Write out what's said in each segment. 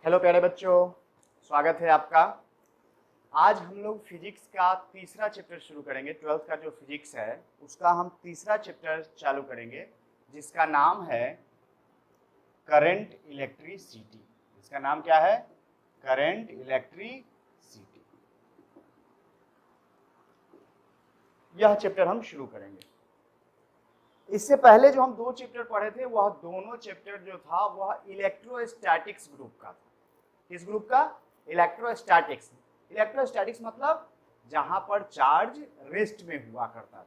Hello प्यारे बच्चों, स्वागत है आपका। आज हम लोग फिजिक्स का तीसरा चैप्टर शुरू करेंगे। 12th का जो फिजिक्स है उसका हम तीसरा चैप्टर चालू करेंगे, जिसका नाम है करंट इलेक्ट्रिसिटी। इसका नाम क्या है? Current electricity. यह चैप्टर हम शुरू करेंगे। इससे पहले जो हम दो चैप्टर पढ़े थे, वह दोनों चैप्टर जो था वह इलेक्ट्रोस्टैटिक्स ग्रुप का था। किस ग्रुप का? इलेक्ट्रोस्टैटिक्स। इलेक्ट्रोस्टैटिक्स मतलब जहां पर चार्ज रेस्ट में हुआ करता था।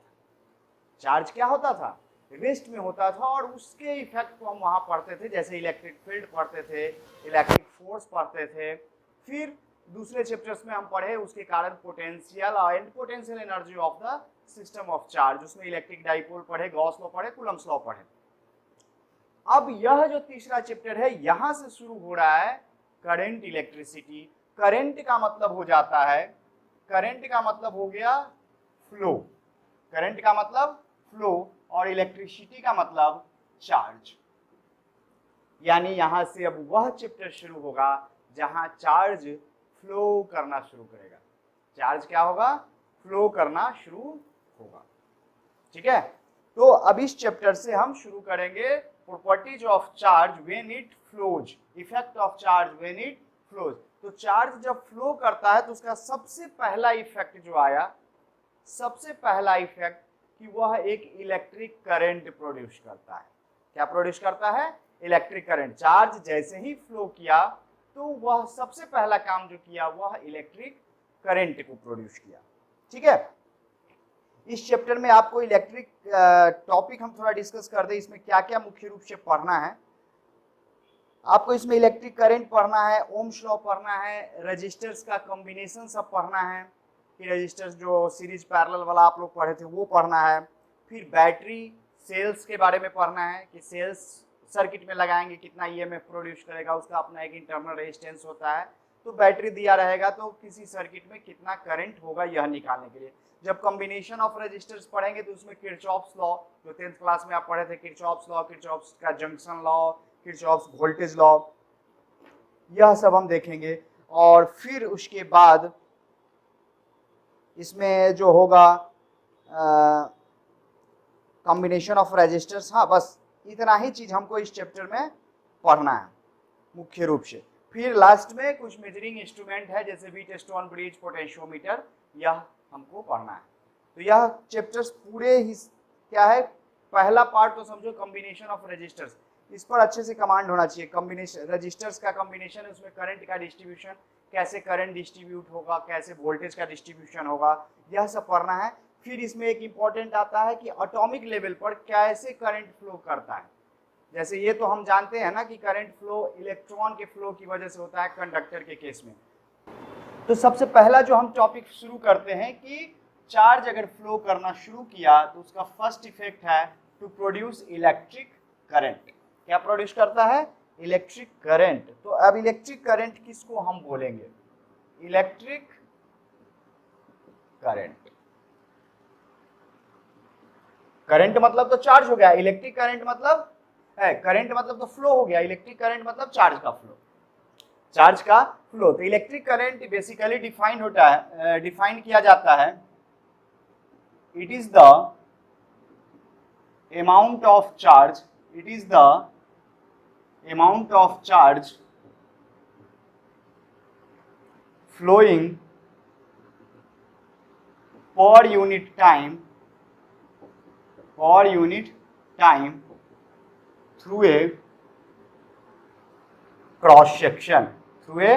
चार्ज क्या होता था? रेस्ट में होता था, और उसके इफेक्ट को हम वहां पढ़ते थे। जैसे इलेक्ट्रिक फील्ड पढ़ते थे, इलेक्ट्रिक फोर्स पढ़ते थे। फिर दूसरे चैप्टर्स में हम पढ़े उसके कारण potential and potential energy of the system of charge. उसमें इलेक्ट्रिक डाइपोल पढ़े, गॉस लॉ पढ़े, कूलम्ब्स लॉ पढ़े। अब यह जो तीसरा चैप्टर है, यहां से शुरू हो रहा है करंट इलेक्ट्रिसिटी। करंट का मतलब हो जाता है, करंट का मतलब हो गया फ्लो। करंट का मतलब फ्लो और इलेक्ट्रिसिटी का मतलब चार्ज। यानी यहां से अब वह चैप्टर शुरू होगा जहां चार्ज फ्लो करना शुरू करेगा। चार्ज क्या होगा? फ्लो करना शुरू होगा। ठीक है, तो अब इस चैप्टर से हम शुरू करेंगे properties of charge when it flows, effect of charge when it flows. तो चार्ज जब फ्लो करता है तो उसका सबसे पहला इफेक्ट जो आया, सबसे पहला इफेक्ट कि वह एक इलेक्ट्रिक करंट प्रोड्यूस करता है। क्या प्रोड्यूस करता है? Electric current. चार्ज जैसे ही फ्लो किया तो वह सबसे पहला काम जो किया वह इलेक्ट्रिक करंट को प्रोड्यूस किया। ठीक है, इस चैप्टर में आपको इलेक्ट्रिक टॉपिक हम थोड़ा डिस्कस कर दें। इसमें क्या क्या मुख्य रूप से पढ़ना है आपको? इसमें इलेक्ट्रिक करंट पढ़ना है, ओम्स लॉ पढ़ना है, रजिस्टर्स का कॉम्बिनेशन सब पढ़ना है, कि रजिस्टर्स जो सीरीज पैरेलल वाला आप लोग पढ़े थे वो पढ़ना है। फिर बैटरी सेल्स के बारे में पढ़ना है कि सेल्स सर्किट में लगाएंगे कितना ईएमएफ प्रोड्यूस करेगा, उसका अपना एक इंटरनल रेजिस्टेंस होता है। तो बैटरी दिया रहेगा तो किसी सर्किट में कितना करंट होगा यह निकालने के लिए। जब कॉम्बिनेशन ऑफ रजिस्टर्स पढ़ेंगे तो उसमें किरचॉफ्स लॉ, जो 10th क्लास में आप पढ़े थे, किरचॉफ्स लॉ, किरचॉफ्स का junction law, Kirchhoff's voltage law, यह सब हम देखेंगे। और फिर उसके बाद इसमें जो होगा कॉम्बिनेशन ऑफ रजिस्टर्स। हाँ, बस इतना ही चीज हमको इस चैप्टर में पढ़ना है मुख्य रूप से। फिर लास्ट में कुछ मेजरिंग इंस्ट्रूमेंट है, जैसे व्हीटस्टोन ब्रिज, पोटेंशियोमीटर, यह हमको पढ़ना है। तो यह चैप्टर्स पूरे ही क्या है, पहला पार्ट तो समझो कॉम्बिनेशन ऑफ रजिस्टर्स। इस पर अच्छे से कमांड होना चाहिए। कॉम्बिनेशन रजिस्टर्स का कॉम्बिनेशन है, उसमें करंट का डिस्ट्रीब्यूशन, कैसे करंट डिस्ट्रीब्यूट होगा, कैसे वोल्टेज का डिस्ट्रीब्यूशन होगा, यह सब पढ़ना है। फिर इसमें एक इंपॉर्टेंट आता है कि एटॉमिक लेवल पर कैसे करंट फ्लो करता है। जैसे ये तो हम जानते हैं ना कि करंट फ्लो इलेक्ट्रॉन के फ्लो की वजह से होता है कंडक्टर के केस में। तो सबसे पहला जो हम टॉपिक शुरू करते हैं कि चार्ज अगर फ्लो करना शुरू किया तो उसका फर्स्ट इफेक्ट है टू प्रोड्यूस इलेक्ट्रिक करंट। क्या प्रोड्यूस करता है? Electric current. तो अब इलेक्ट्रिक करंट किसको हम बोलेंगे? Electric current. करंट मतलब तो चार्ज हो गया, इलेक्ट्रिक करंट मतलब है, करंट मतलब तो फ्लो हो गया, इलेक्ट्रिक करंट मतलब चार्ज का फ्लो, चार्ज का फ्लो। तो इलेक्ट्रिक करंट बेसिकली डिफाइन होता है, डिफाइन किया जाता है, it is the amount of charge, it is the amount of charge flowing per unit time through a cross section, through a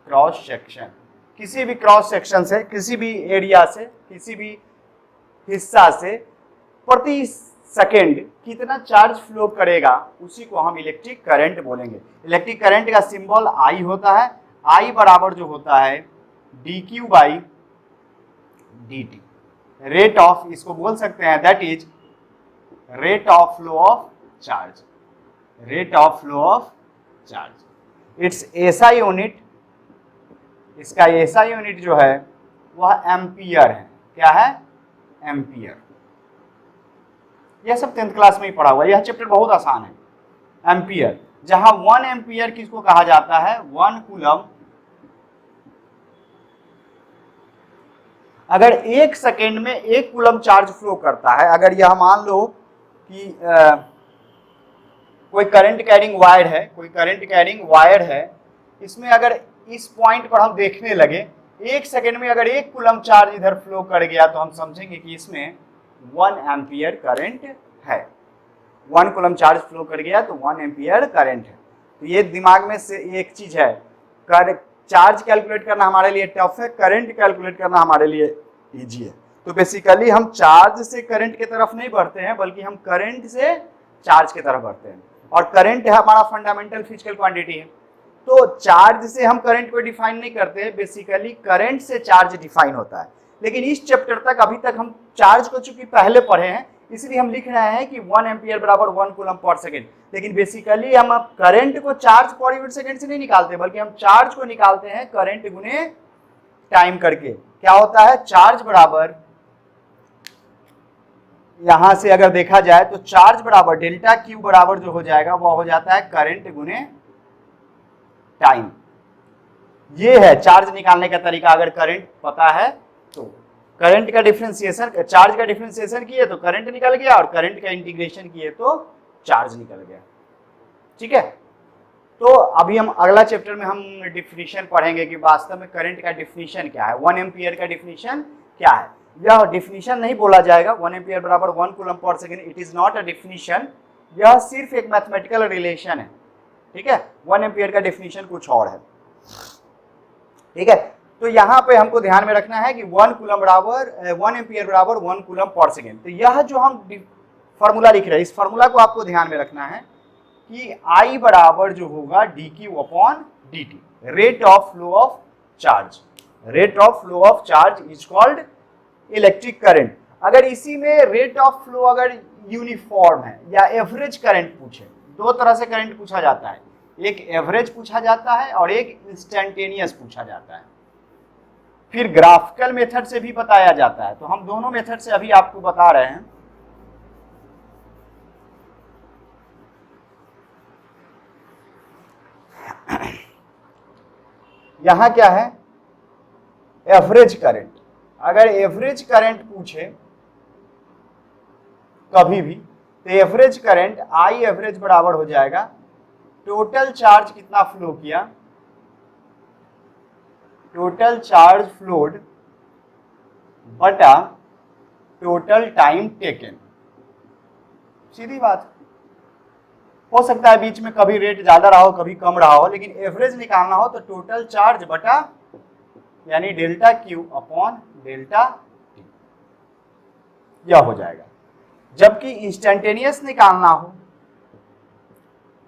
cross section। किसी भी cross section से, किसी भी एरिया से, किसी भी हिस्सा से प्रति सेकेंड कितना चार्ज फ्लो करेगा, उसी को हम इलेक्ट्रिक करंट बोलेंगे। इलेक्ट्रिक करंट का सिंबल आई होता है। आई बराबर जो होता है dq by dt, rate of, इसको बोल सकते हैं that is rate of flow of charge, rate of flow of charge. It's SI unit, इसका एसआई यूनिट जो है वह एम्पियर है। क्या है? एम्पियर। यह सब 10th क्लास में ही पढ़ा हुआ है। यह चैप्टर बहुत आसान है। एम्पियर जहां 1 एम्पियर किसको कहा जाता है, 1 कूलम। अगर 1 सेकेंड में 1 कूलम चार्ज फ्लो करता है, अगर यह मान लो कि कोई करंट कैरिंग वायर है, कोई करंट कैरिंग वायर है, इसमें अगर इस पॉइंट पर हम देखने लगे 1 सेकेंड में अगर 1 कूलम चार्ज इधर फ्लो कर गया तो हम समझेंगे कि इसमें 1 एम्पियर करंट है। 1 कूलम चार्ज फ्लो कर गया तो 1 एम्पियर करंट है। तो ये दिमाग में से एक चीज है, चार्ज कैलकुलेट करना हमारे लिए टफ है, करंट कैलकुलेट करना हमारे लिए इजी है। तो बेसिकली हम चार्ज से करंट की तरफ नहीं बढ़ते हैं, बल्कि हम करंट से चार्ज की तरफ बढ़ते हैं, और करंट है हमारा फंडामेंटल फिजिकल क्वांटिटी है। तो चार्ज से हम करंट को डिफाइन नहीं करते, बेसिकली करंट से चार्ज डिफाइन होता है। लेकिन इस चैप्टर तक अभी तक हम चार्ज को चूंकि पहले पढ़े हैं, इसलिए हम लिख रहे हैं कि 1 एम्पियर बराबर 1 कूलम पर सेकेंड। लेकिन बेसिकली हम अब करंट को चार्ज पर यूनिट सेकेंड से नहीं निकालते, बल्कि हम चार्ज को निकालते हैं करंट गुने टाइम करके। क्या होता है, चार्ज बराबर, यहां से अगर देखा जाए तो चार्ज बराबर डेल्टा क्यू बराबर जो हो जाएगा वह हो जाता है करंट गुने टाइम। ये है चार्ज निकालने का तरीका। अगर करंट पता है तो करंट का डिफरेंशिएशन, चार्ज का डिफरेंशिएशन किए तो करंट निकल गया, और करंट का इंटीग्रेशन किए तो चार्ज निकल गया। ठीक है, तो अभी हम अगला चैप्टर में हम डिफिनीशन पढ़ेंगे कि वास्तव में करंट का डिफिनीशन क्या है, 1 एम्पियर का डिफिनीशन क्या है। यह डिफिनीशन नहीं बोला जाएगा 1 एम्पियर बराबर 1 coulomb per second, it is not a definition, यह सिर्फ एक मैथमेटिकल रिलेशन है। ठीक है, 1 एम्पियर का डिफिनीशन कुछ और है। ठीक है, तो यहाँ पे हमको ध्यान में रखना है कि 1 कूलम बराबर 1 एम्पियर बराबर 1 कूलम पर सेकेंड। तो यह जो हम फॉर्मूला लिख रहे हैं, इस फॉर्मूला को आपको ध्यान में रखना है कि I बराबर जो होगा dq upon dt, rate of flow of charge. Rate of flow of charge is called electric current. अगर इसी में रेट ऑफ फ्लो अगर यूनिफॉर्म है या एवरेज करंट पूछे, दो तरह से करंट पूछा जाता है, एक एवरेज पूछा जाता है और एक इंस्टेंटेनियस पूछा जाता है, फिर ग्राफिकल मेथड से भी बताया जाता है। तो हम दोनों मेथड से अभी आपको बता रहे हैं। यहां क्या है, एवरेज करंट। अगर एवरेज करंट पूछे कभी भी, तो एवरेज करंट आई एवरेज बराबर हो जाएगा टोटल चार्ज कितना फ्लो किया, टोटल चार्ज फ्लोड बटा टोटल टाइम टेकन। सीधी बात। हो सकता है बीच में कभी रेट ज्यादा रहा हो, कभी कम रहा हो, लेकिन एवरेज निकालना हो तो टोटल चार्ज बटा यानी delta Q upon delta T, यह हो जाएगा। जबकि इंस्टेंटेनियस निकालना हो,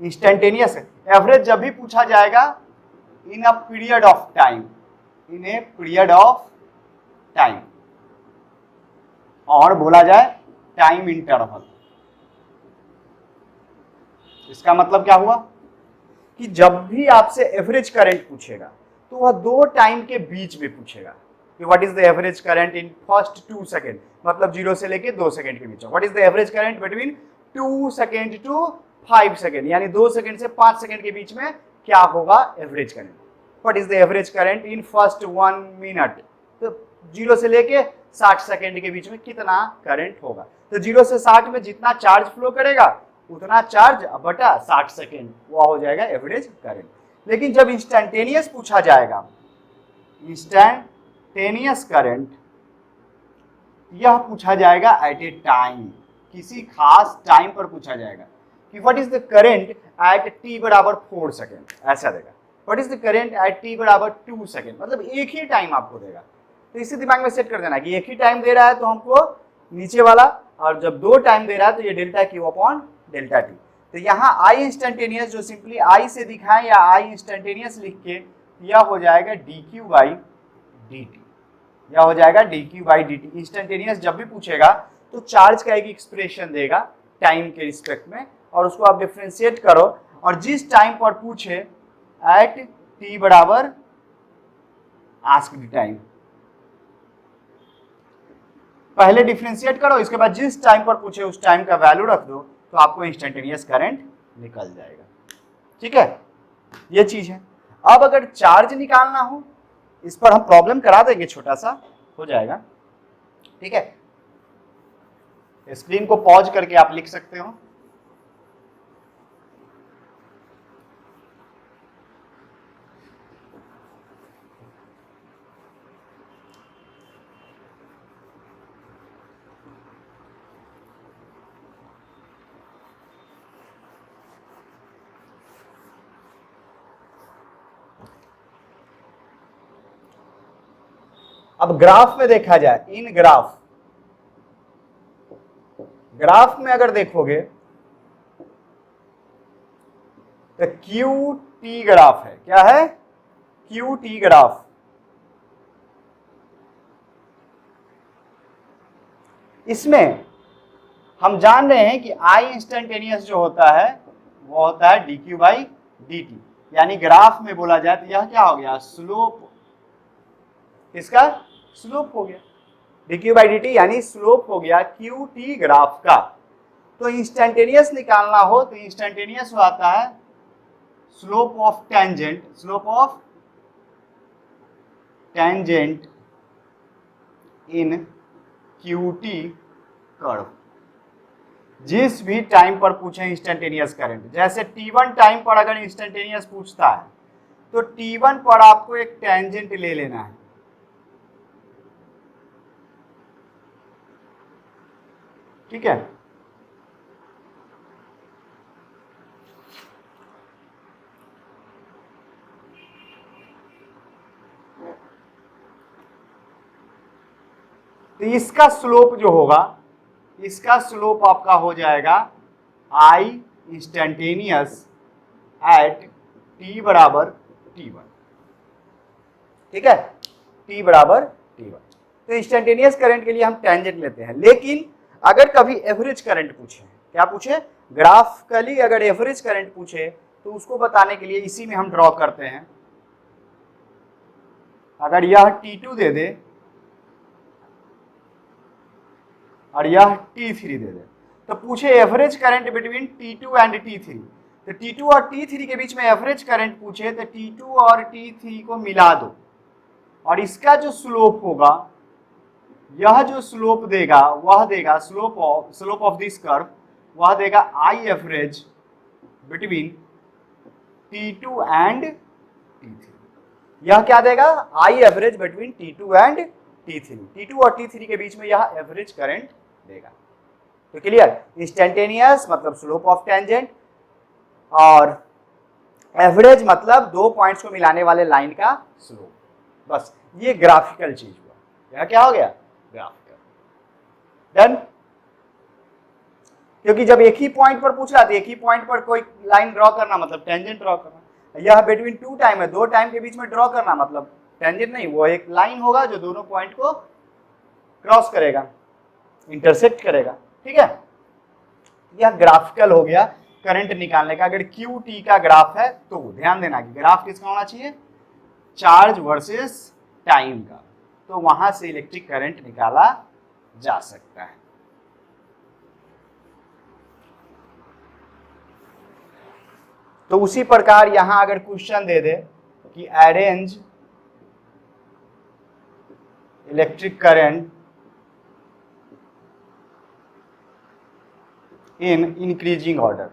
इंस्टेंटेनियस एवरेज जब भी पूछा जाएगा in a period of time, in a period of time, और बोला जाए टाइम इंटरवल। इसका मतलब क्या हुआ कि जब भी आपसे एवरेज करंट पूछेगा तो वह दो टाइम के बीच में पूछेगा कि what is the average current in first 2 second, मतलब 0 से लेके 2 सेकेंड के बीच में। What is the average current between 2 second to 5 second, यानी 2 सेकेंड से 5 सेकेंड के बीच में क्या होगा average current. What is the average current in first 1 minute, तो 0 से लेके 60 सेकेंड के बीच में कितना करंट होगा। तो 0 से 60 में जितना चार्ज फ्लो करेगा उतना चार्ज बटा 60 सेकेंड, वो हो जाएगा एवरेज करंट। लेकिन जब इंस्टेंटेनियस पूछा जाएगा, इंस्टेंटेनियस करंट, यह पूछा जाएगा एट ए टाइम, किसी खास टाइम पर पूछा जाएगा कि what is the current eight t बराबर 4 सेकेंड, ऐसा देगा। What is the current eight t बराबर 2 सेकेंड, मतलब एक ही टाइम आपको देगा। तो इसी दिमाग में सेट कर देना कि एक ही टाइम दे रहा है तो हमको नीचे वाला, और जब दो टाइम दे रहा है तो ये delta Q upon delta T. तो यहाँ आई इंस्टेंटेनियस जो सिंपली आई से दिखाएं या आई इंस्टेंटेनियस लिख के, यह हो जाएगा D Q by D T, यह हो जाएगा D Q by D T. Instantaneous जब भी पूछेगा तो चार्ज का एक एक्सप्रेशन देगा टाइम के रिस्पेक्ट में, और उसको आप डिफ्रेंशिएट करो, और जिस टाइम पर पूछे एट टी बराबर आस्क्ड टाइम, पहले डिफ्रेंशिएट करो, इसके बाद जिस टाइम पर पूछे उस टाइम का वैल्यू रख दो, तो आपको इंस्टेंटेनियस करंट निकल जाएगा। ठीक है, ये चीज है। अब अगर चार्ज निकालना हो, इस पर हम प्रॉब्लम करा देंगे, छोटा सा हो जाएगा, ठीक है। स्क्रीन को पॉज करके आप लिख सकते हो। अब ग्राफ में देखा जाए, इन ग्राफ में अगर देखोगे तो क्यू टी ग्राफ है। क्या है? Q T graph. इसमें हम जान रहे हैं कि आई इंस्टेंटेनियस जो होता है वो होता है D Q by D T, यानी ग्राफ में बोला जाए तो यह क्या हो गया? स्लोप, इसका स्लोप हो गया D Q by D T, यानी स्लोप हो गया क्यू टी ग्राफ का। तो इंस्टेंटेनियस निकालना हो तो इंस्टेंटेनियस आता है slope of tangent, slope of tangent in Q T curve. जिस भी टाइम पर पूछे इंस्टेंटेनियस करंट, जैसे t1 टाइम पर अगर इंस्टेंटेनियस पूछता है तो t1 पर आपको एक टेंजेंट ले लेना है, ठीक है। तो इसका स्लोप जो होगा, इसका स्लोप आपका हो जाएगा आई इंस्टेंटेनियस एट t बराबर t1, ठीक है, t बराबर t1। तो इंस्टेंटेनियस करंट के लिए हम टेंजेंट लेते हैं। लेकिन अगर कभी एवरेज करंट पूछे, क्या पूछे? ग्राफिकली अगर एवरेज करंट पूछे तो उसको बताने के लिए इसी में हम ड्रॉ करते हैं। अगर यह T2 दे दे और यह T3 दे दे तो पूछे average current between T2 and T3, तो T2 और T3 के बीच में एवरेज करंट पूछे तो T2 और T3 को मिला दो और इसका जो स्लोप होगा, यह जो स्लोप देगा वह देगा स्लोप ऑफ दिस कर्व, वह देगा I average between T2 and T3। यह क्या देगा? I average between T2 and T3, T2 और T3 के बीच में यह एवरेज करंट देगा। तो क्लियर? इंस्टेंटेनियस मतलब स्लोप ऑफ टेंजेंट और एवरेज मतलब दो पॉइंट्स को मिलाने वाले लाइन का स्लोप। बस ये ग्राफिकल चीज हुआ। यह क्या हो गया? ग्राफिकल। डन? क्योंकि जब एक ही पॉइंट पर पूछ रहा था, एक ही पॉइंट पर कोई लाइन ड्रॉ करना मतलब टेंजेंट ड्रॉ करना। यह बिटवीन टू टाइम है, दो टाइम के बीच में ड्रॉ करना मतलब टेंजेंट नहीं, वो एक लाइन होगा जो दोनों पॉइंट को क्रॉस करेगा, इंटरसेक्ट करेगा, ठीक है। यह ग्राफिकल हो गया करंट निकालने का। अगर क्यू टी का ग्राफ है तो ध्यान देना कि ग्राफ किसका होना चाहिए? चार्ज वर्सेस टाइम का, तो वहां से इलेक्ट्रिक करंट निकाला जा सकता है। तो उसी प्रकार यहां अगर क्वेश्चन दे दे कि arrange electric current in increasing order,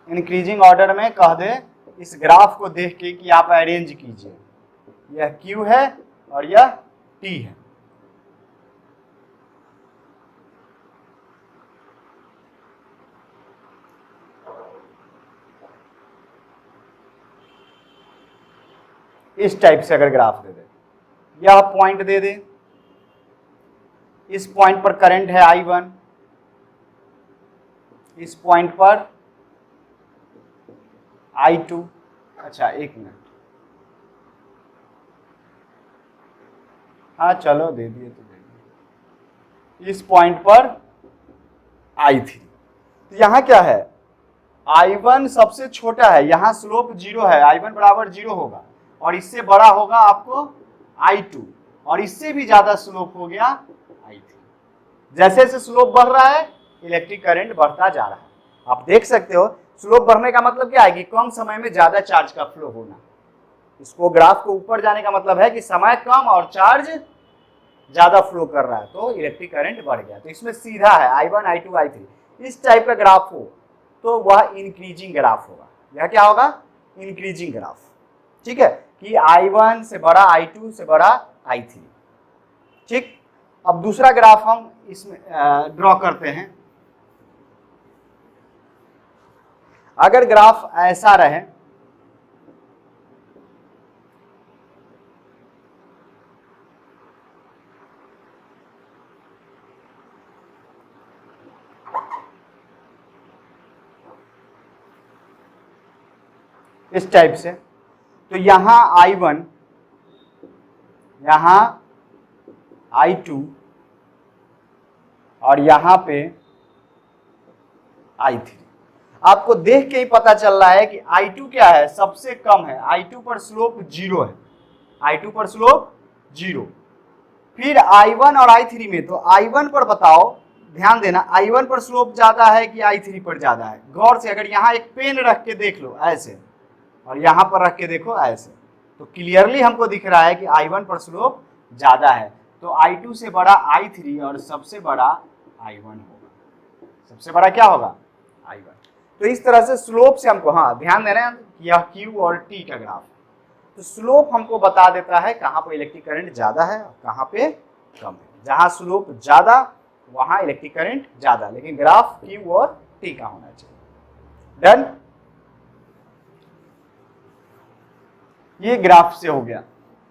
increasing order में कह दे इस ग्राफ को देख के कि आप अरेंज कीजिए, यह Q है और यह T है। इस टाइप से अगर ग्राफ दे दे, यह पॉइंट दे दे, इस पॉइंट पर करंट है I1, इस पॉइंट पर I2। अच्छा एक मिनट, हाँ चलो दे दिए तो दे दिए। इस पॉइंट पर I3। तो यहां क्या है? I1 सबसे छोटा है, यहां स्लोप 0 है, I1 बराबर 0 होगा और इससे बड़ा होगा आपको I2 और इससे भी ज्यादा स्लोप हो गया I3। जैसे जैसे स्लोप बढ़ रहा है इलेक्ट्रिक करंट बढ़ता जा रहा है। आप देख सकते हो स्लोप बढ़ने का मतलब क्या है कि कम समय में ज्यादा चार्ज का फ्लो होना। इसको ग्राफ को ऊपर जाने का मतलब है कि समय कम और चार्ज ज्यादा फ्लो कर रहा है, तो इलेक्ट्रिक करंट बढ़ गया। तो इसमें सीधा है I1 I2 I3 इस टाइप का ग्राफ हो तो वह इंक्रीजिंग ग्राफ होगा। यह क्या होगा? Increasing graph. ठीक है, कि I1 से बड़ा I2 से बड़ा I3। ठीक, अब दूसरा ग्राफ हम इसमें ड्रॉ करते हैं। अगर ग्राफ ऐसा रहे, इस टाइप से, तो यहां I1, यहां I2 और यहां पे I3। आपको देख के ही पता चल रहा है कि I2 क्या है? सबसे कम है। I2 पर स्लोप 0 है, I2 पर स्लोप 0। फिर I1 और I3 में, तो I1 पर बताओ, ध्यान देना, I1 पर स्लोप ज्यादा है कि I3 पर ज्यादा है? गौर से अगर यहाँ एक पेन रख के देख लो ऐसे और यहाँ पर रख के देखो ऐसे, तो क्लियरली हमको दिख रहा है कि I1 पर स्लोप ज्यादा है। तो I2 से बड़ा I3 और सबसे बड़ा I1 होगा। सबसे बड़ा क्या होगा? I1। तो इस तरह से स्लोप से हमको, हाँ ध्यान देना, यह Q और T का ग्राफ, तो स्लोप हमको बता देता है कहाँ पर इलेक्ट्रिक करंट ज्यादा है और कहाँ पे कम है। जहां स्लोप ज्यादा वहां इलेक्ट्रिक करंट ज्यादा, लेकिन ग्राफ Q और T का होना चाहिए। डन, ये ग्राफ से हो गया।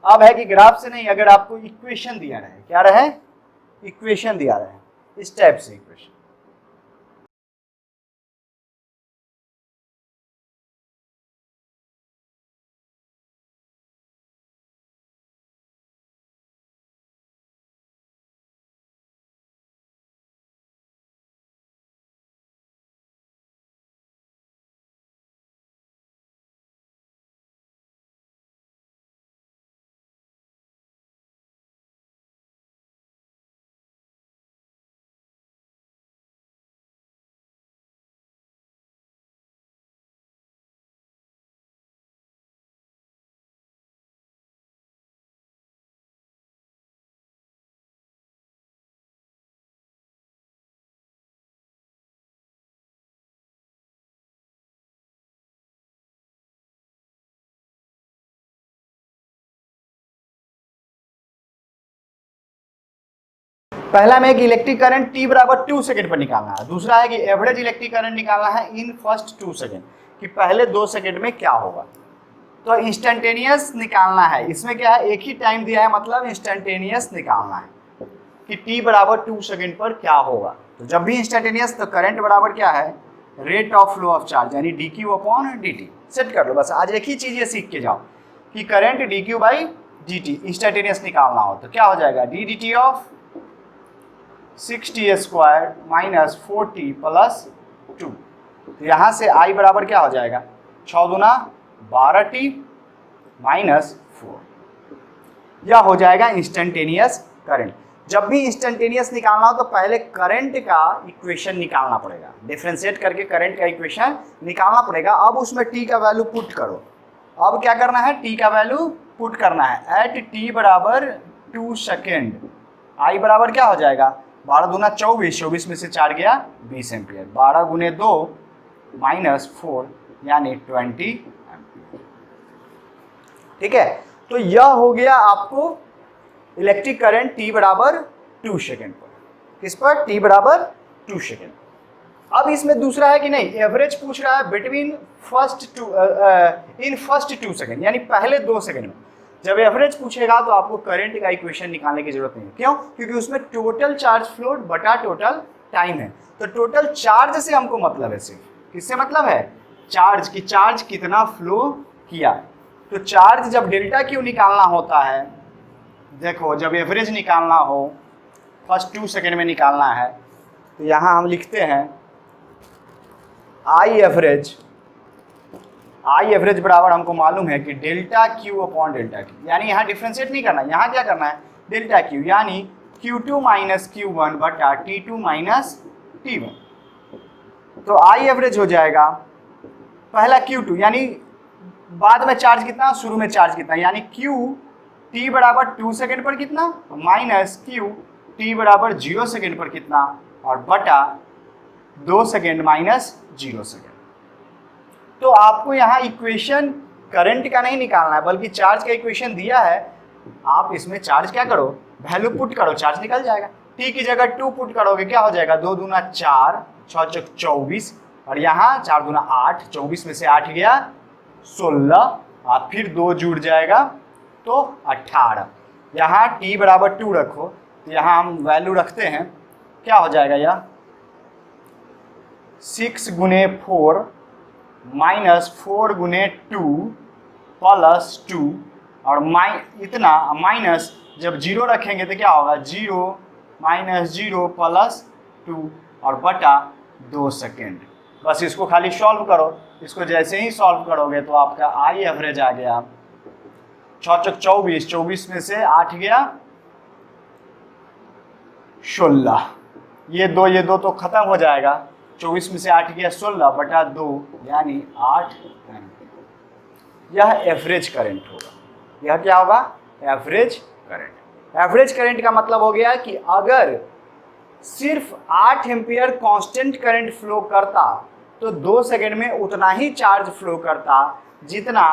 अब है कि ग्राफ से नहीं, अगर आपको इक्वेशन दिया रहे, क्या रहे? इक्वेशन दिया रहे, इस टाइप से इक्वेशन। पहला में कि इलेक्ट्रिक करंट T बराबर 2 सेकंड पर निकालना है। दूसरा है कि एवरेज इलेक्ट्रिक करंट निकालना है इन फर्स्ट 2 सेकंड, कि पहले 2 सेकंड में क्या होगा। तो इंस्टेंटेनियस निकालना है। इसमें क्या है? एक ही टाइम दिया है, मतलब इंस्टेंटेनियस निकालना है कि T बराबर 2 सेकंड पर क्या होगा। तो जब भी इंस्टेंटेनियस, तो करंट बराबर क्या है? Rate of flow of charge, यानी dq अपॉन dt। सेट कर लो बस, आज एक ही चीज ये सीख के जाओ कि current dq by dt instantaneous निकालना हो तो क्या हो जाएगा? d dt of 6t square minus 4t plus 2। तो यहाँ से I बराबर क्या हो जाएगा? 6 दूना 12t माइनस 4। यह हो जाएगा इंस्टेंटेनियस करंट। जब भी इंस्टेंटेनियस निकालना हो तो पहले करंट का इक्वेशन निकालना पड़ेगा, डिफरेंशिएट करके करंट का इक्वेशन निकालना पड़ेगा। अब उसमें t का वैल्यू पुट करो। अब क्या करना है? t का वैल्यू पुट करना है एट t बराबर 2 सेकेंड। I बराबर क्या हो जाएगा? 12 दूना 24, 24 में से 4 गया 20 एम्पियर। 12 गुने 2 माइनस 4 यानी 20 एम्पियर। ठीक है, तो यह हो गया आपको इलेक्ट्रिक करंट T बराबर 2 सेकेंड पर। किस पर? T बराबर 2 सेकेंड। अब इसमें दूसरा है कि नहीं, एवरेज पूछ रहा है बिटवीन इन फर्स्ट 2 सेकेंड, यानी पहले 2 सेकेंड में। जब एवरेज पूछेगा तो आपको करंट का इक्वेशन निकालने की जरूरत नहीं है। क्यों? क्योंकि उसमें टोटल चार्ज फ्लो बटा टोटल टाइम है। तो टोटल चार्ज से हमको मतलब है, सिर्फ किससे मतलब है? चार्ज की, चार्ज कितना फ्लो किया। तो चार्ज जब डेल्टा क्यू निकालना होता है, देखो जब एवरेज निकालना हो फर्स्ट 2 सेकेंड में निकालना है, तो यहाँ हम लिखते हैं आई एवरेज बराबर हमको मालूम है कि delta Q upon delta Q, यानी यहाँ डिफ्रेंशिएट नहीं करना, यहाँ क्या करना है? डेल्टा क्यू, यानी Q2 माइनस Q1 बटा T2 माइनस T1। तो आई एवरेज हो जाएगा पहला Q2 यानी बाद में चार्ज कितना, शुरू में चार्ज कितना, यानी Q t बराबर 2 सेकेंड पर कितना माइनस Q t बराबर 0 सेकेंड पर कितना और बटा 2 सेकेंड माइनस 0 सेकेंड। तो आपको यहाँ इक्वेशन करंट का नहीं निकालना है बल्कि चार्ज का इक्वेशन दिया है, आप इसमें चार्ज क्या करो, वैल्यू पुट करो, चार्ज निकल जाएगा। t की जगह 2 पुट करोगे क्या हो जाएगा, 2 दूना 4, 6 चौक 24 और यहाँ 4 दूना 8, 24 में से 8 गया 16 और फिर 2 जुड़ जाएगा तो 18। यहाँ t बराबर 2 रखो तो यहाँ हम वैल्यू रखते हैं, क्या हो जाएगा यह 6 गुने 4 माइनस 4 गुने 2 प्लस 2 और इतना माइनस जब 0 रखेंगे तो क्या होगा 0 माइनस 0 प्लस 2 और बटा 2 सेकेंड। बस इसको खाली सॉल्व करो, इसको जैसे ही सॉल्व करोगे तो आपका आई एवरेज आ गया 6 चौक 24, 24 में से 8 गया 16, ये दो तो खत्म हो जाएगा, 24 में से 8 गया 16 बटा 2 यानी 8 एम्पीयर। यह एवरेज करंट होगा, यह क्या होगा एवरेज करंट। एवरेज करंट का मतलब हो गया कि अगर सिर्फ 8 एम्पीयर कांस्टेंट करंट फ्लो करता तो 2 सेकेंड में उतना ही चार्ज फ्लो करता जितना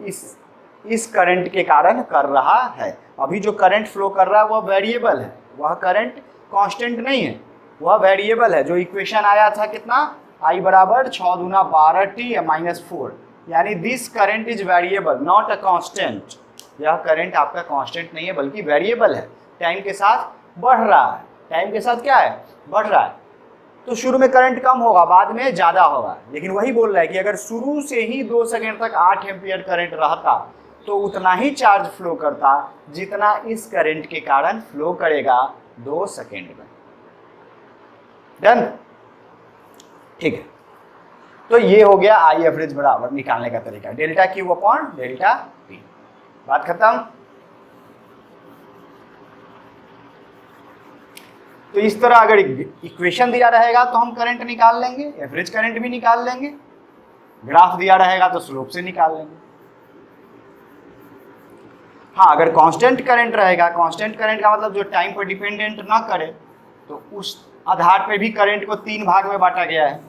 इस करंट के कारण कर रहा है। अभी जो करंट फ्लो कर रहा है वह वेरिएबल है, वह करंट कांस्टेंट नहीं है, वह वेरिएबल है। जो इक्वेशन आया था कितना, I बराबर 6 दूना 12 t माइनस 4, यानी this current is variable not a constant. यह करंट आपका कांस्टेंट नहीं है बल्कि वेरिएबल है, टाइम के साथ बढ़ रहा है, टाइम के साथ क्या है बढ़ रहा है। तो शुरू में करंट कम होगा, बाद में ज़्यादा होगा, लेकिन वही बोल रहा है कि अगर शुरू से ही 2 सेकेंड तक 8 एम्पीयर करंट रहता तो उतना ही चार्ज फ्लो करता जितना इस करंट के कारण फ्लो करेगा 2 सेकेंड में। डन, ठीक है। तो ये हो गया आई एवरेज बराबर निकालने का तरीका, delta Q upon delta T। बात खत्म। तो इस तरह अगर इक्वेशन दिया रहेगा तो हम करंट निकाल लेंगे, एवरेज करंट भी निकाल लेंगे, ग्राफ दिया रहेगा तो स्लोप से निकाल लेंगे। हाँ, अगर कांस्टेंट करंट रहेगा, कांस्टेंट करंट का मतलब जो टाइम पर डिपेंडेंट ना करे, तो उस आधार पे भी करंट को 3 भाग में बांटा गया है।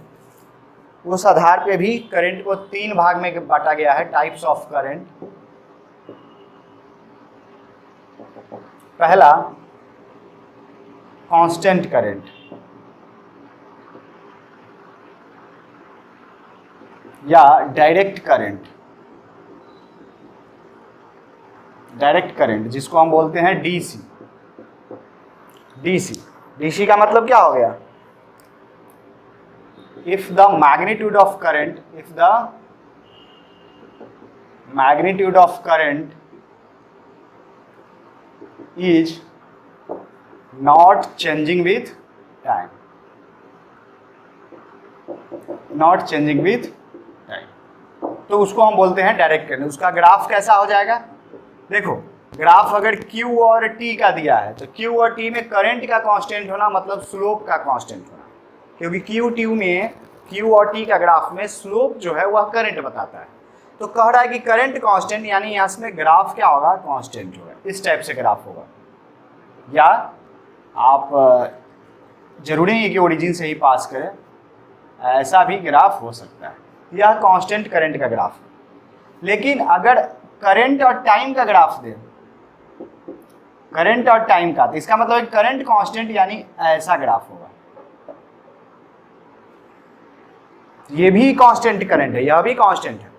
उस आधार पे भी करंट को 3 भाग में बांटा गया है, टाइप्स ऑफ करंट। पहला कांस्टेंट करंट, या डायरेक्ट करंट। डायरेक्ट करंट जिसको हम बोलते हैं डीसी। डीसी, डीसी का मतलब क्या हो गया, if the magnitude of current is not changing with time, तो उसको हम बोलते हैं डायरेक्ट करंट। उसका ग्राफ कैसा हो जाएगा, देखो ग्राफ अगर Q और T का दिया है तो Q और T में करंट का कांस्टेंट होना मतलब स्लोप का कांस्टेंट होना, क्योंकि Q और T का ग्राफ में स्लोप जो है वह करंट बताता है। तो कह रहा है कि करंट कांस्टेंट, यानी यहाँ में ग्राफ क्या होगा कांस्टेंट होगा, इस टाइप से ग्राफ होगा। या आप जरूरी नहीं है कि ओरिजिन से ही पास करें, ऐसा भी ग्राफ हो सकता है। यह कांस्टेंट करंट का ग्राफ है। लेकिन अगर करंट और टाइम का ग्राफ दे, करंट और टाइम का, तो इसका मतलब करंट कांस्टेंट यानी ऐसा ग्राफ होगा। ये भी कांस्टेंट करंट है, यह भी कांस्टेंट है।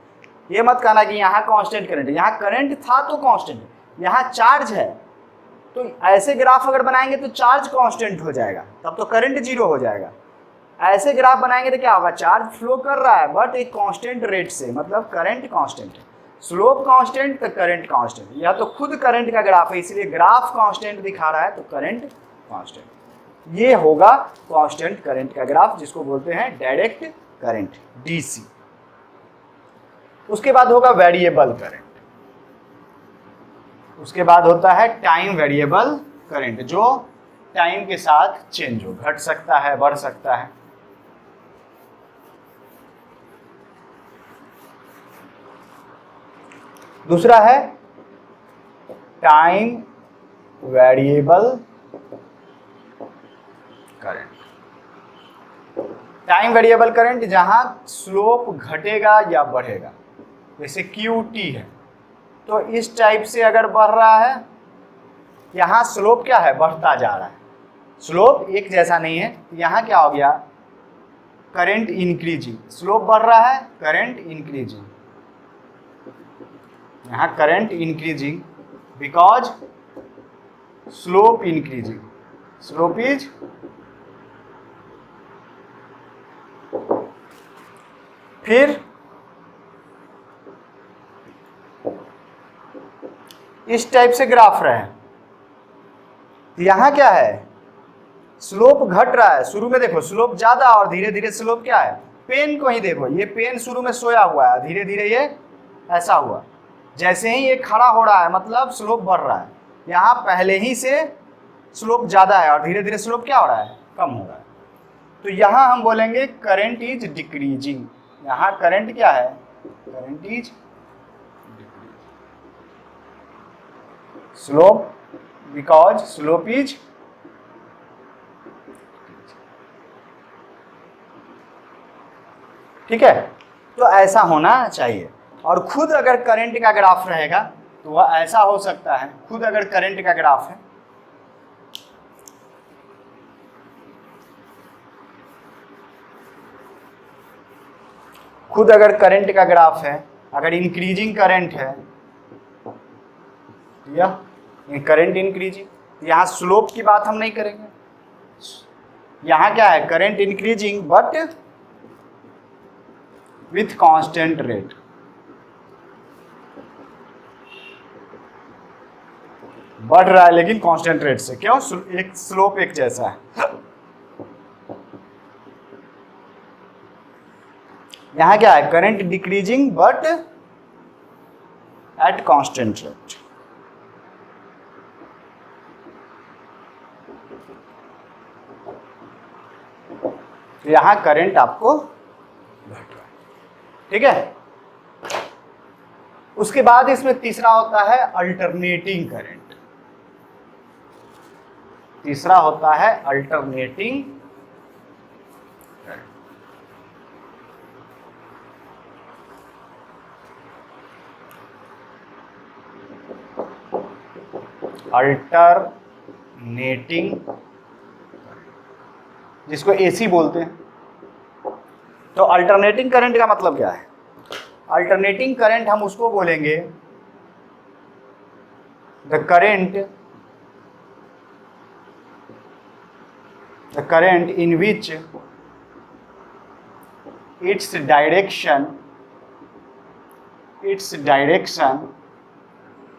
ये मत कहना कि यहाँ कांस्टेंट करंट है, यहाँ करंट था तो कांस्टेंट है, यहाँ चार्ज है तो ऐसे ग्राफ अगर बनाएंगे तो चार्ज कांस्टेंट हो जाएगा, तब तो करंट 0 हो जाएगा। ऐसे ग्राफ बनाएंगे तो क्या होगा, चार्ज फ्लो कर रहा है बट एक कांस्टेंट रेट से, मतलब करंट कांस्टेंट है। स्लोप कांस्टेंट तो करंट कांस्टेंट, या तो खुद करंट का ग्राफ है इसलिए ग्राफ कांस्टेंट दिखा रहा है तो करंट कांस्टेंट। ये होगा कांस्टेंट करंट का ग्राफ जिसको बोलते हैं डायरेक्ट करंट, डीसी। उसके बाद होगा वेरिएबल करंट, उसके बाद होता है टाइम वेरिएबल करंट, जो टाइम के साथ चेंज हो, घट सकता है बढ़ सकता है। दूसरा है time variable current. Time variable current जहां स्लोप घटेगा या बढ़ेगा, जैसे QT है तो इस टाइप से अगर बढ़ रहा है, यहां स्लोप क्या है, बढ़ता जा रहा है, स्लोप एक जैसा नहीं है। यहां क्या हो गया, करंट इंक्रीजिंग, स्लोप बढ़ रहा है, करंट इंक्रीजिंग, यहां current increasing because slope increasing, slope is फिर इस टाइप से ग्राफ रहे, यहां क्या है, स्लोप घट रहा है, शुरू में देखो स्लोप ज्यादा और धीरे धीरे स्लोप क्या है, पेन को ही देखो, ये पेन शुरू में सोया हुआ है, धीरे धीरे ये ऐसा हुआ, जैसे ही ये खड़ा हो रहा है मतलब स्लोप बढ़ रहा है। यहाँ पहले ही से स्लोप ज्यादा है और धीरे धीरे स्लोप क्या हो रहा है, कम हो रहा है। तो यहाँ हम बोलेंगे करंट इज डिक्रीजिंग, यहाँ करंट क्या है, current is slope because slope is, ठीक है। तो ऐसा होना चाहिए। और खुद अगर करंट का ग्राफ रहेगा तो वह ऐसा हो सकता है, खुद अगर करंट का ग्राफ है, खुद अगर करंट का ग्राफ है, अगर इंक्रीजिंग करंट है, यह करंट इंक्रीजिंग, यहाँ स्लोप की बात हम नहीं करेंगे, यहाँ क्या है, current increasing but with constant rate, बढ़ रहा है लेकिन कांस्टेंट रेट से, क्यों, एक स्लोप एक जैसा है। यहां क्या है, current decreasing but at constant rate, तो यहां करंट आपको घट रहा है, ठीक है। उसके बाद इसमें तीसरा होता है अल्टरनेटिंग करंट, तीसरा होता है अल्टरनेटिंग करंट। अल्टरनेटिंग जिसको AC बोलते हैं। तो अल्टरनेटिंग करंट का मतलब क्या है, अल्टरनेटिंग करंट हम उसको बोलेंगे the current in which its direction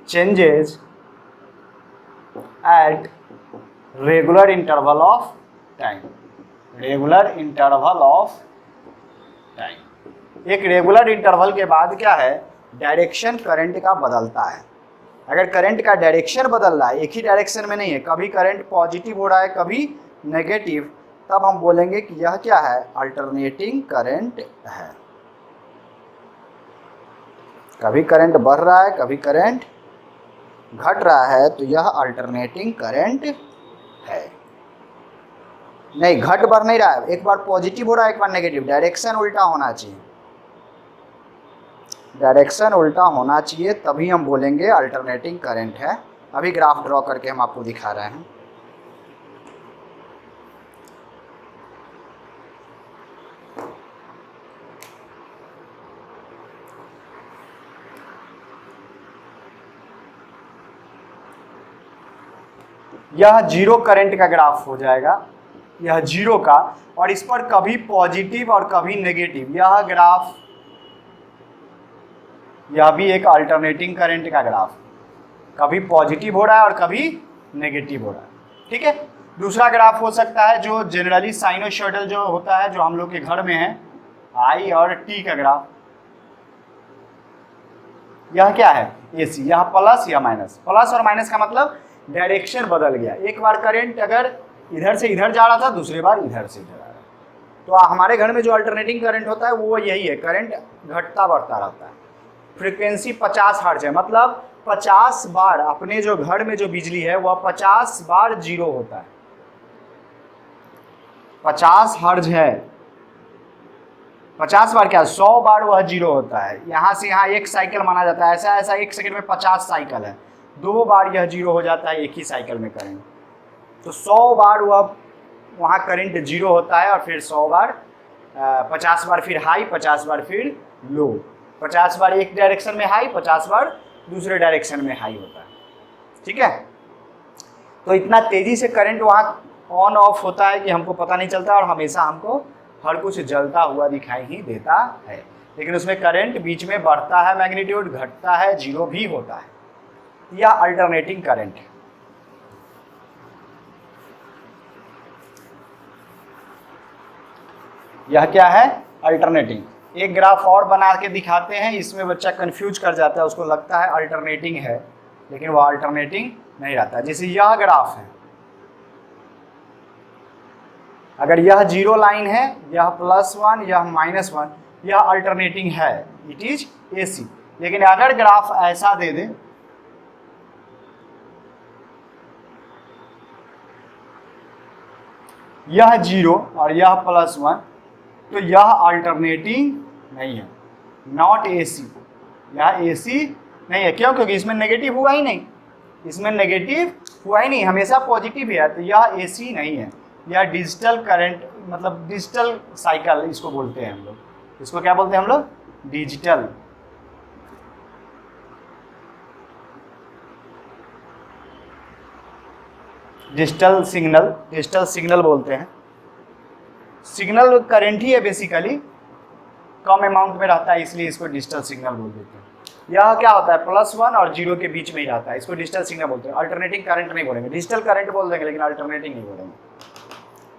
changes at regular interval of time, एक रेगुलर इंटरवल के बाद क्या है, डायरेक्शन करंट का बदलता है। अगर करंट का डायरेक्शन बदल रहा है, एक ही डायरेक्शन में नहीं है, कभी करंट पॉजिटिव हो रहा है कभी नेगेटिव, तब हम बोलेंगे कि यह क्या है, अल्टरनेटिंग करंट है। कभी करंट बढ़ रहा है कभी करंट घट रहा है, तो यह अल्टरनेटिंग करंट है। नहीं, घट बढ़ नहीं रहा है, एक बार पॉजिटिव हो रहा है एक बार नेगेटिव, डायरेक्शन उल्टा होना चाहिए, डायरेक्शन उल्टा होना चाहिए, तभी हम बोलेंगे अल्टरनेटिंग करंट है। अभी ग्राफ ड्रॉ करके हम आपको दिखा रहे हैं। यह जीरो करंट का ग्राफ हो जाएगा, यह जीरो का, और इस पर कभी पॉजिटिव और कभी नेगेटिव, यह ग्राफ, यह भी एक अल्टरनेटिंग करंट का ग्राफ, कभी पॉजिटिव हो रहा है और कभी नेगेटिव हो रहा है, ठीक है। दूसरा ग्राफ हो सकता है जो जनरली साइनोसॉइडल जो होता है, जो हम लोग के घर में है, I और T का ग्राफ, यह क्या है, AC, यह प्लस या माइनस, प्लस और माइनस का मतलब डायरेक्शन बदल गया, एक बार करंट अगर इधर से इधर जा रहा था, दूसरी बार इधर से इधर आ रहा है। तो हमारे घर में जो अल्टरनेटिंग करंट होता है वो यही है, करंट घटता बढ़ता रहता है। फ्रीक्वेंसी 50 हर्ट्ज है, मतलब 50 बार अपने जो घर में जो बिजली है वह 50 बार जीरो होता है। 50 हर्ट्ज है, 50 बार क्या 100 बार वह जीरो होता है। यहाँ से यहाँ एक साइकिल माना जाता है, ऐसा ऐसा 1 सेकंड में 50 साइकिल है, 2 बार यह जीरो हो जाता है एक ही साइकिल में करंट। तो 100 बार वह वहाँ करंट जीरो होता है और फिर 100 बार 50 बार फिर हाई, 50 बार फिर लो, 50 बार एक डायरेक्शन में हाई, 50 बार दूसरे डायरेक्शन में हाई होता है। ठीक है, तो इतना तेजी से करंट वहाँ ऑन ऑफ होता है कि हमको पता नहीं चलता और हमेशा हमको हर कुछ जलता हुआ दिखाई ही देता है, लेकिन उसमें करंट बीच में बढ़ता है, मैग्नीट्यूड घटता है, जीरो भी होता है। या अल्टरनेटिंग करंट, यह क्या है अल्टरनेटिंग। एक ग्राफ और बना के दिखाते हैं, इसमें बच्चा कंफ्यूज कर जाता है, उसको लगता है अल्टरनेटिंग है लेकिन वह अल्टरनेटिंग नहीं रहता। जैसे यह ग्राफ है, अगर यह जीरो लाइन है, यह +1, यह -1, यह अल्टरनेटिंग है, इट इज AC। लेकिन अगर ग्राफ ऐसा दे दे, यह जीरो और यह +1, तो यह अल्टरनेटिंग नहीं है, नॉट AC। यह AC नहीं है, क्यों? क्योंकि इसमें नेगेटिव हुआ ही नहीं, इसमें नेगेटिव हुआ ही नहीं, हमेशा पॉजिटिव ही है, तो यह AC नहीं है। यह डिजिटल करंट, मतलब डिजिटल साइकिल इसको बोलते हैं हम लोग। इसको क्या बोलते हैं हम लोग? डिजिटल। डिजिटल सिग्नल बोलते हैं। सिग्नल करंट ही है बेसिकली, कम अमाउंट में रहता है, इसलिए इसको डिजिटल सिग्नल बोल देते हैं। यह क्या होता है +1 और 0 के बीच में ही रहता है, इसको डिजिटल सिग्नल बोलते हैं। अल्टरनेटिंग करंट नहीं बोलेंगे, डिजिटल करंट बोल देंगे लेकिन अल्टरनेटिंग नहीं बोलेंगे।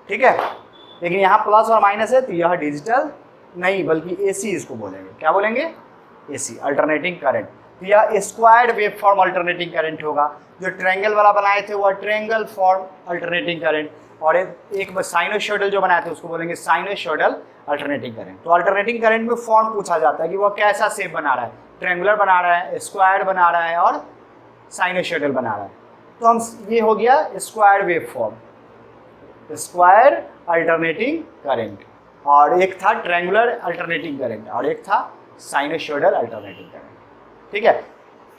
ठीक है, लेकिन यहाँ प्लस और माइनस है तो यह डिजिटल नहीं बल्कि AC इसको बोलेंगे। क्या बोलेंगे? AC, alternating current. तो यह squared wave form alternating current होगा। जो ट्रायंगल वाला बनाए थे वह ट्रायंगल फॉर्म अल्टरनेटिंग करंट, और एक साइनोसॉइडल जो बनाए थे उसको बोलेंगे साइनोसॉइडल अल्टरनेटिंग करंट। तो अल्टरनेटिंग करंट में फॉर्म पूछा जाता है कि वह कैसा शेप बना रहा है, ट्रायंगुलर बना रहा है, स्क्वायर्ड बना रहा है और साइनोसॉइडल बना रहा है। तो हम ये हो गया squared wave form, square alternating current, और एक था ट्रायंगुलर अल्टरनेटिंग करंट और एक था साइनोसॉइडल अल्टरनेटिंग करंट। ठीक है,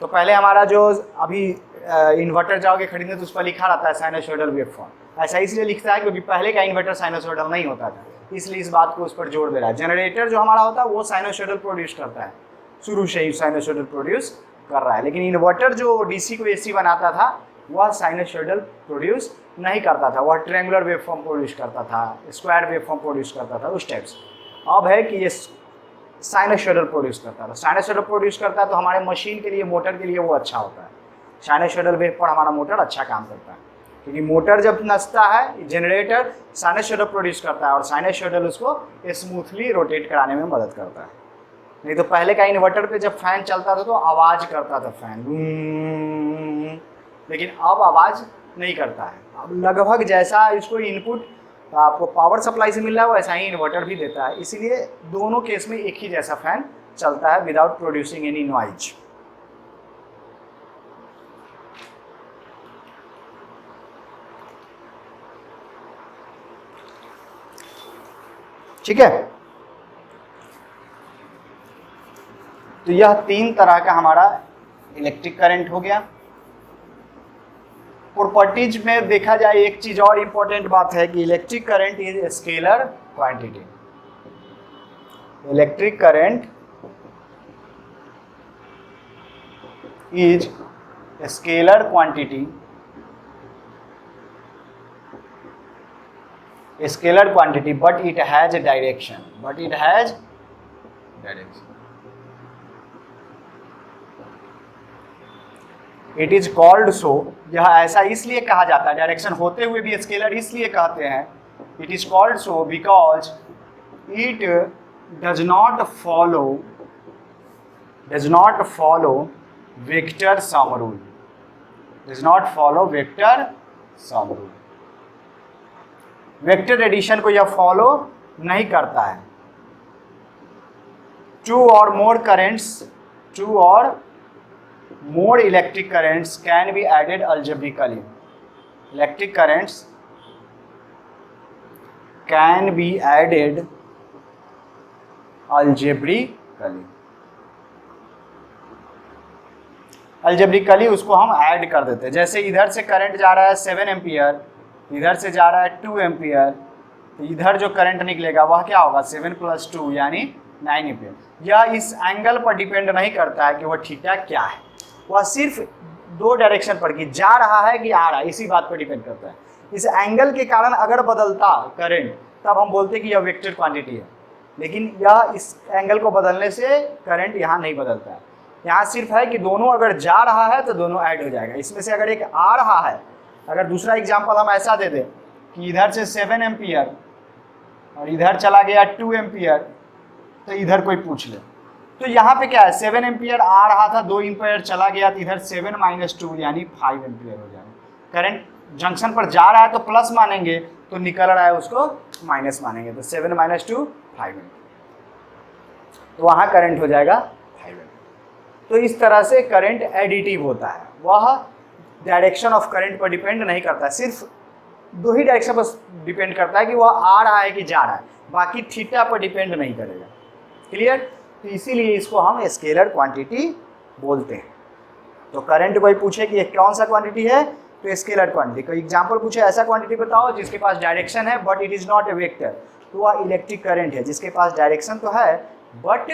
तो पहले हमारा जो अभी इन्वर्टर जाओगे खरीदने तो उस पर लिखा रहता है साइनोसॉइडल वेव फॉर्म। ऐसा इसलिए लिखता है क्योंकि पहले का इन्वर्टर साइनोसॉइडल नहीं होता था, इसलिए इस बात को उस पर जोड़ दे रहा है। जनरेटर जो हमारा होता है वो साइनोसॉइडल प्रोड्यूस करता है, शुरू से ही साइनोसॉइडल प्रोड्यूस कर रहा है, लेकिन इन्वर्टर जो DC को AC बनाता था वह साइनोसॉइडल प्रोड्यूस नहीं करता था, वह ट्रायंगुलर वेव फॉर्म प्रोड्यूस करता था, स्क्वायर वेव फॉर्म प्रोड्यूस करता था, उस टाइप से। अब है कि ये साइनोसॉइडल प्रोड्यूस करता था। साइनोसॉइडल प्रोड्यूस करता है तो हमारे मशीन के लिए, मोटर के लिए वो अच्छा होता है। साइनोसॉइडल वेव पर हमारा मोटर अच्छा काम करता है, क्योंकि मोटर जब नचता है, जनरेटर साइनोसॉइडल प्रोड्यूस करता है और साइनोसॉइडल उसको स्मूथली रोटेट कराने में मदद करता है। नहीं तो पहले का इन्वर्टर पे जब फैन चलता था तो आवाज़ करता था फैन, लेकिन अब आवाज़ नहीं करता है। अब लगभग जैसा इसको इनपुट आपको पावर सप्लाई से मिल रहा है वैसा ही इन्वर्टर भी देता है, इसीलिए दोनों केस में एक ही जैसा फैन चलता है विदाउट प्रोड्यूसिंग एनी नॉइज। ठीक है, तो यह 3 तरह का हमारा इलेक्ट्रिक करंट हो गया। प्रॉपर्टीज में देखा जाए एक चीज और इंपॉर्टेंट बात है कि electric current is scalar quantity. Electric current is scalar quantity, scalar quantity, but it has direction, but it has direction. It is called सो, यह ऐसा इसलिए कहा जाता है, डायरेक्शन होते हुए भी स्केलर इसलिए कहते हैं। It is called so because it does not follow vector sum rule, does not follow vector sum rule. Vector addition को यह फॉलो नहीं करता है। 2 or more currents 2 or more electric currents can be added algebraically. Electric currents can be added algebraically. Algebraically उसको हम add कर देते हैं। जैसे इधर से करंट जा रहा है 7 एम्पियर, इधर से जा रहा है 2 एम्पियर, तो इधर जो करंट निकलेगा वह क्या होगा 7 + 2 यानी 9 एम्पियर। यह इस एंगल पर डिपेंड नहीं करता है कि वह थीटा क्या है, वह सिर्फ दो डायरेक्शन पर कि जा रहा है कि आ रहा है, इसी बात पर डिपेंड करता है। इस एंगल के कारण अगर बदलता करंट तब हम बोलते कि यह वेक्टर क्वांटिटी है, लेकिन यह इस एंगल को बदलने से करंट यहाँ नहीं बदलता है। यहाँ सिर्फ है कि दोनों अगर जा रहा है तो दोनों ऐड हो जाएगा। इसमें से अगर एक आ रहा है, अगर दूसरा एग्जांपल हम ऐसा दे दें कि इधर से 7 एम्पियर और इधर चला गया 2 एम्पियर, तो इधर कोई पूछ ले तो यहाँ पे क्या है 7 एम्पियर आ रहा था, 2 एम्पियर चला गया, तो इधर 7 - 2 यानी 5 एम्पियर हो जाएगा। करंट जंक्शन पर जा रहा है तो प्लस मानेंगे, तो निकल रहा है उसको माइनस मानेंगे, तो 7 - 2 5 एम्पियर, तो वहाँ करंट हो जाएगा 5 एम्पियर। तो इस तरह से करंट एडिटिव होता है, वह डायरेक्शन ऑफ करंट पर डिपेंड नहीं करता है, सिर्फ दो ही डायरेक्शन पर डिपेंड करता है कि वह आ रहा है कि जा रहा है, बाकी थीटा पर डिपेंड नहीं करेगा। क्लियर? तो इसीलिए इसको हम स्केलर क्वांटिटी बोलते हैं। तो करंट कोई पूछे कि एक कौन सा क्वांटिटी है, तो स्केलर क्वांटिटी। कोई एग्जांपल पूछे ऐसा क्वांटिटी बताओ जिसके पास डायरेक्शन है but it is not a vector, तो वह इलेक्ट्रिक करंट है। जिसके पास डायरेक्शन तो है बट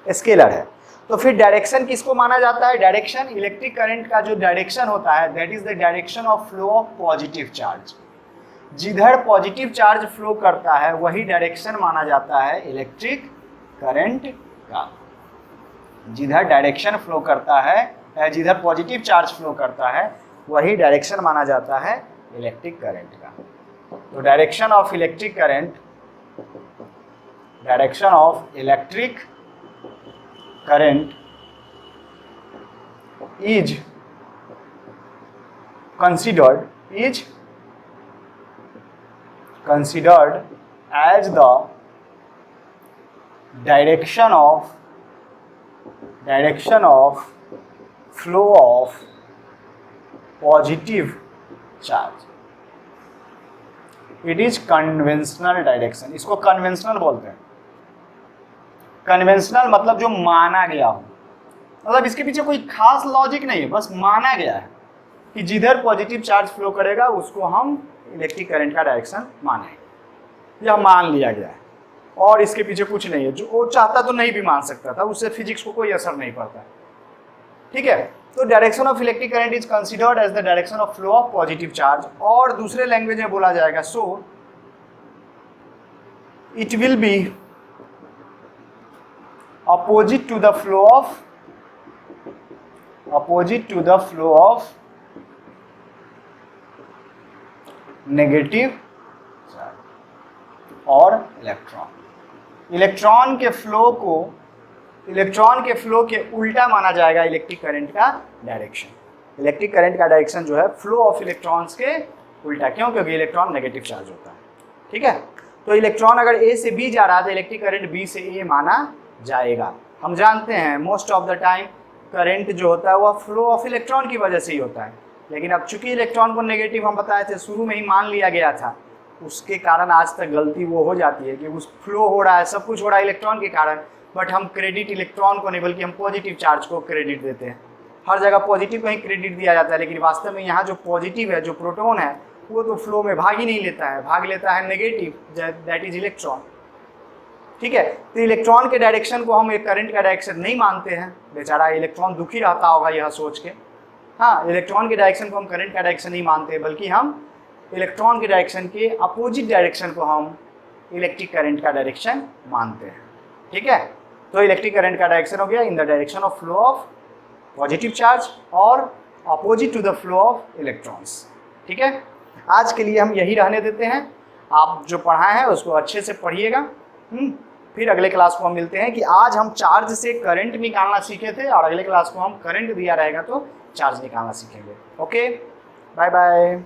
स्केलर है। तो फिर डायरेक्शन किसको माना जाता है? डायरेक्शन इलेक्ट्रिक करंट का जो डायरेक्शन होता है that is the direction of flow of positive charge. जिधर पॉजिटिव चार्ज फ्लो करता है वही डायरेक्शन माना जाता है इलेक्ट्रिक करंट का। जिधर डायरेक्शन फ्लो करता है, जिधर पॉजिटिव चार्ज फ्लो करता है वही डायरेक्शन माना जाता है इलेक्ट्रिक करंट का। तो direction of electric current, direction of electric current is considered as the direction of flow of positive charge. It is conventional direction. इसको conventional बोलते हैं। कन्वेंशनल मतलब जो माना गया हो, मतलब इसके पीछे कोई खास लॉजिक नहीं है, बस माना गया है कि जिधर पॉजिटिव चार्ज फ्लो करेगा उसको हम इलेक्ट्रिक करंट का डायरेक्शन मानेंगे, यह मान लिया गया है और इसके पीछे कुछ नहीं है। जो वो चाहता तो नहीं भी मान सकता था, उससे फिजिक्स को कोई असर नहीं पड़ता है। ठीक है? तो direction of electric current is considered as the direction of flow of positive charge, और दूसरे लैंग्वेज में बोला जाएगा so it will be opposite to the flow of negative charge और इलेक्ट्रॉन के फ्लो के उल्टा माना जाएगा इलेक्ट्रिक करंट का डायरेक्शन। इलेक्ट्रिक करंट का डायरेक्शन जो है फ्लो ऑफ इलेक्ट्रॉन्स के उल्टा, क्यों? क्योंकि इलेक्ट्रॉन नेगेटिव चार्ज होता है। ठीक है? तो इलेक्ट्रॉन अगर ए से बी जा रहा है तो इलेक्ट्रिक करंट बी से ए माना जाएगा। हम जानते हैं most of the time current जो होता है वह फ्लो ऑफ इलेक्ट्रॉन की वजह से ही होता है, लेकिन अब चूंकि इलेक्ट्रॉन को नेगेटिव हम बताए थे, शुरू में ही मान लिया गया था, उसके कारण आज तक गलती वो हो जाती है कि उस फ्लो हो रहा है, सब कुछ हो रहा है इलेक्ट्रॉन के कारण, बट हम क्रेडिट इलेक्ट्रॉन को नहीं बल्कि हम पॉजिटिव चार्ज को क्रेडिट देते हैं। हर जगह पॉजिटिव को ही क्रेडिट दिया जाता है, लेकिन वास्तव में यहाँ जो पॉजिटिव है, जो प्रोटॉन है, वो तो फ्लो में भाग ही नहीं लेता है, भाग लेता है नेगेटिव, दैट इज इलेक्ट्रॉन। ठीक है? तो इलेक्ट्रॉन के डायरेक्शन को हम एक करंट का डायरेक्शन नहीं मानते हैं, बेचारा इलेक्ट्रॉन दुखी रहता होगा यह सोच के। हाँ, इलेक्ट्रॉन के डायरेक्शन को हम करंट का डायरेक्शन नहीं मानते, बल्कि हम इलेक्ट्रॉन के डायरेक्शन के अपोजिट डायरेक्शन को हम इलेक्ट्रिक करंट का डायरेक्शन मानते हैं। ठीक है? तो इलेक्ट्रिक करंट का डायरेक्शन हो गया in the direction of flow of positive charge और opposite to the flow of electrons. ठीक है? आज के लिए हम यही रहने देते हैं। आप जो पढ़ाए हैं उसको अच्छे से पढ़िएगा। फिर अगले क्लास को हम मिलते हैं कि आज हम चार्ज से करंट निकालना सीखे थे, और अगले क्लास को हम करंट दिया रहेगा तो चार्ज निकालना सीखेंगे। Okay, bye bye.